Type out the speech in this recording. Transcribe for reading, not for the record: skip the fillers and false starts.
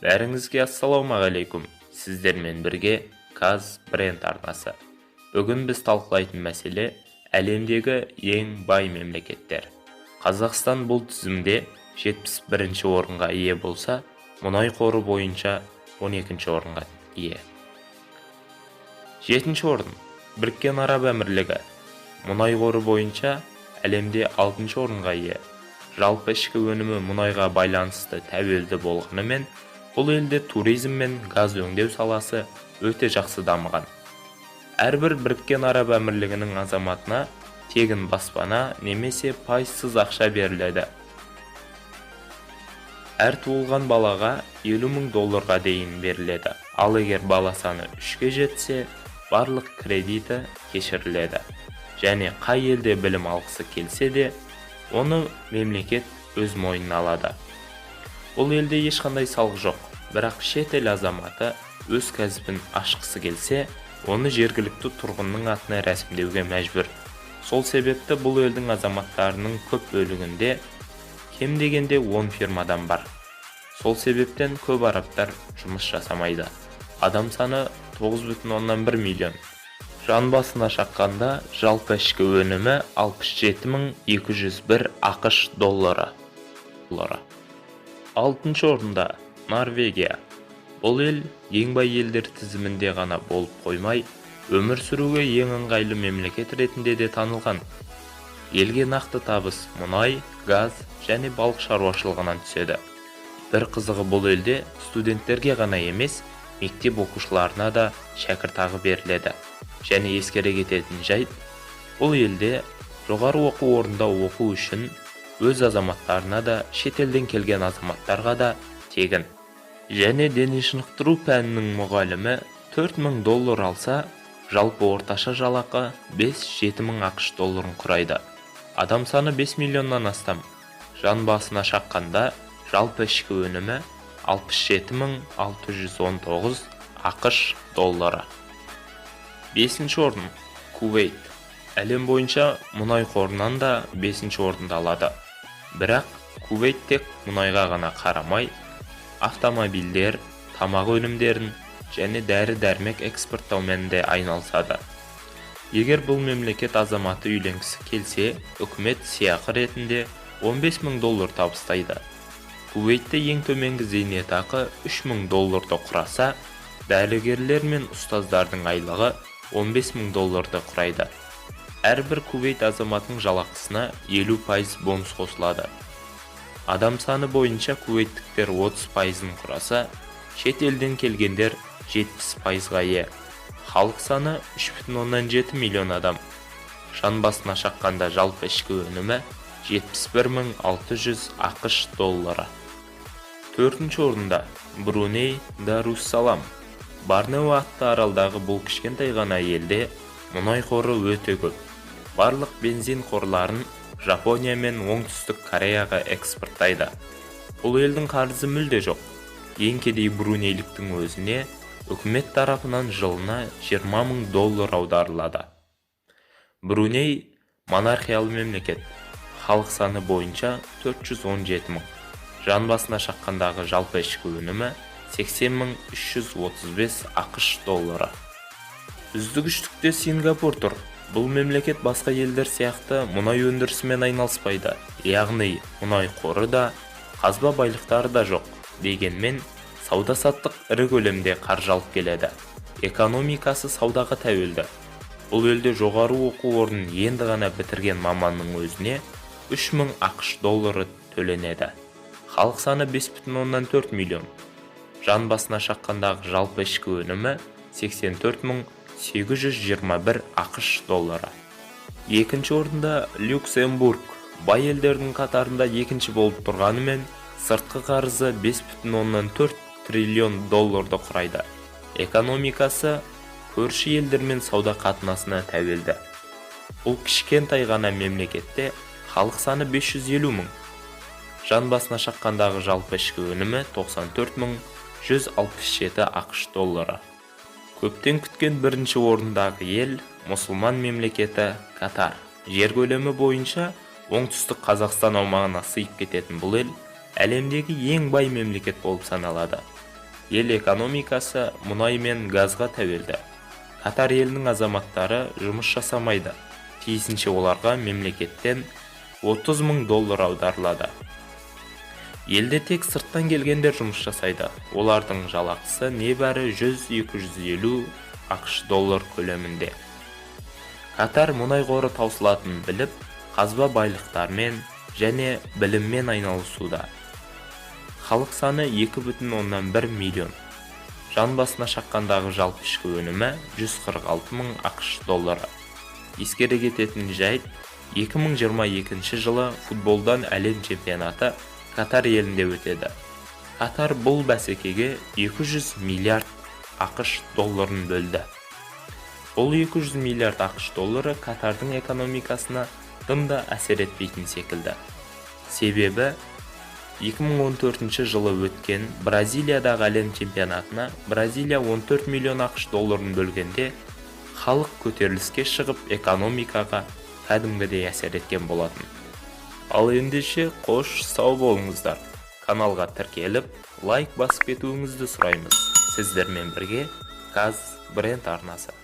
Бәріңізге ассалаумағалейкум. Сіздермен бірге Каз бренд арнасы. Бүгін біз талқылайтын мәселе әлемдегі ең бай мемлекеттер. Қазақстан бұл тізімде 71-ші орынға ие болса, мұнай қоры бойынша 12-ші орынға ие. 7-ші орын Біріккен Араб Әмірлігі. Мұнай қоры бойынша әлемде 6-ші орынға ие. Жалпы ішкі өнімі мұнайға байланысты тәуелді болғанымен, бұл елде туризм мен газ өңдеу саласы өте жақсы дамыған. Әрбір Біріккен Араб Әмірлігінің азаматына тегін баспана немесе пайызсыз ақша беріледі. Әр туылған балаға $50,000 дейін беріледі. Ал егер бала саны 3-ке жетсе, барлық кредиті кешіріледі. Және қай елде білім алғысы келсе де, оны мемлекет өз мойнына алады. Бұл елде ешқандай салық жоқ, бірақ шет ел азаматы өз кәсібін ашқысы келсе, оны жергілікті тұрғынның атына рәсімдеуге мәжбүр. Сол себепті бұл елдің азаматтарының көп бөлігінде кем дегенде 10 фирмадан бар. Сол себептен көп арабтар жұмыс жасамайды. Адам саны 9,1 миллион. Жан басына шаққанда жалпы ішкі өнімі 67,201 ақш доллары. 6-ші орында Норвегия. Бұл ел ең бай елдер тізімінде ғана болып қоймай, өмір сүруге ең ыңғайлы мемлекет ретінде де танылған. Елге нақты табыс мұнай, газ және балық шаруашылығынан түседі. Бір қызығы, бұл елде студенттерге ғана емес, мектеп оқушыларына да шәкіртақы беріледі. Және ескере кететін жайт, бұл елде жоғары оқу орнында оқу үшін өз азаматтарына да, шетелден келген азаматтарға да тегін. Және дене шынықтыру пәнінің мұғалімі $4,000 алса, жалпы орташа жалақы 5-7 мың ақш долларын құрайды. Адам саны 5 миллионнан астам. Жан басына шаққанда жалпы ішкі өнімі 67,619 ақш доллары. 5-ші орын Кувейт. Әлем бойынша мұнай қорынан да 5-ші орынды алады. Бірақ Кувейт тек мұнайға ғана қарамай, автомобильдер, тамақ өнімдерін және дәрі-дәрмек экспорттаумен де айналысады. Егер бұл мемлекет азаматы үйленгісі келсе, үкімет сыйақы ретінде $15,000 табыстайды. Кувейтте ең төменгі зейнетақы $3,000 құраса, дәрігерлер мен ұстаздардың айлығы $15,000 құрайды. Әрбір Кувейт азаматының жалақысына 50% бонус қосылады. Адам саны бойынша кувейттіктер 30%-ын құраса, шет елден келгендер 70%-ға ие. Халық саны 3,7 миллион адам. Жан басына шаққанда жалпы ішкі өнімі 71,600 ақш доллары. 4-ші орында Бруней Даруссалам. Борнео атты аралдағы бұл кішкентай ғана елде мұнай қоры өте көп. Барлық бензин қорларын Жапония мен Оңтүстік Кореяға экспорттайды. Бұл елдің қарызы мүлде жоқ. Ең кедей брунейліктің өзіне үкімет тарапынан жылына $20,000 аударылады. Бруней монархиялы мемлекет. Халық саны бойынша 417 мың. Жан басына шаққандағы жалпы ішкі өнімі 80,335 ақш доллары. Үздік үштікте Сингапур тұр. Бұл мемлекет басқа елдер сияқты мұнай өндірісімен айналыспайды. Яғни мұнай қоры да, қазба байлықтары да жоқ. Дегенмен, сауда-саттық ірі көлемде қаржы алып келеді. Экономикасы саудаға тәуелді. Бұл елде жоғары оқу орнын енді ғана бітірген маманның өзіне 3,000 ақш доллары төленеді. Халық саны 5,4 миллион. Жан басына шаққандағы жалпы ішкі өнімі 84,821 ақш доллары. 2-ші орында Люксембург. Бай елдердің қатарында 2-ші болып тұрғанымен, сыртқы қарызы 5,4 триллион долларды құрайды. Экономикасы көрші елдермен сауда қатынасына тәуелді. Бұл кішкентай ғана мемлекетте халық саны 550 мың. Жан басына шаққандағы жалпы ішкі өнімі 94,167 ақш доллары. Көптен күткен 1-ші орындағы ел мұсылман мемлекеті Катар. Жер көлемі бойынша оңтүстік Қазақстан аумағына сыйып кететін бұл ел әлемдегі ең бай мемлекет болып саналады. ел экономикасы мұнай мен газға тәуелді. Катар елінің азаматтары жұмыс жасамайды. Тиісінше оларға мемлекеттен $30,000 аударылады. Елде тек сырттан келгендер жұмыс жасайды. Олардың жалақысы небәрі 100-250 ақш доллар көлемінде. Катар мұнай қоры таусылатынын біліп, қазба байлықтармен және біліммен айналысуда. Халық саны 2,1 миллион. Жан басына шаққандағы жалпы ішкі өнімі 146,000 ақш доллары. Ескере кететін жайт, 2022 жылы футболдан әлем чемпионаты Катар елінде өтеді. Катар бұл бәсекеге 200 миллиард ақш долларын бөлді. Бұл 200 миллиард ақш доллары Катардың экономикасына тым да әсер етпейтін секілді. Себебі 2014 жылы өткен Бразилиядағы әлем чемпионатына Бразилия 14 миллион ақш долларын бөлгенде, халық көтеріліске шығып экономикаға кәдімгідей әсер еткен болатын. Ал ендеше қош сау болыңыздар. Каналға тіркеліп, лайк басып кетуіңізді сұраймыз. Сіздермен бірге Газ бренд арнасы.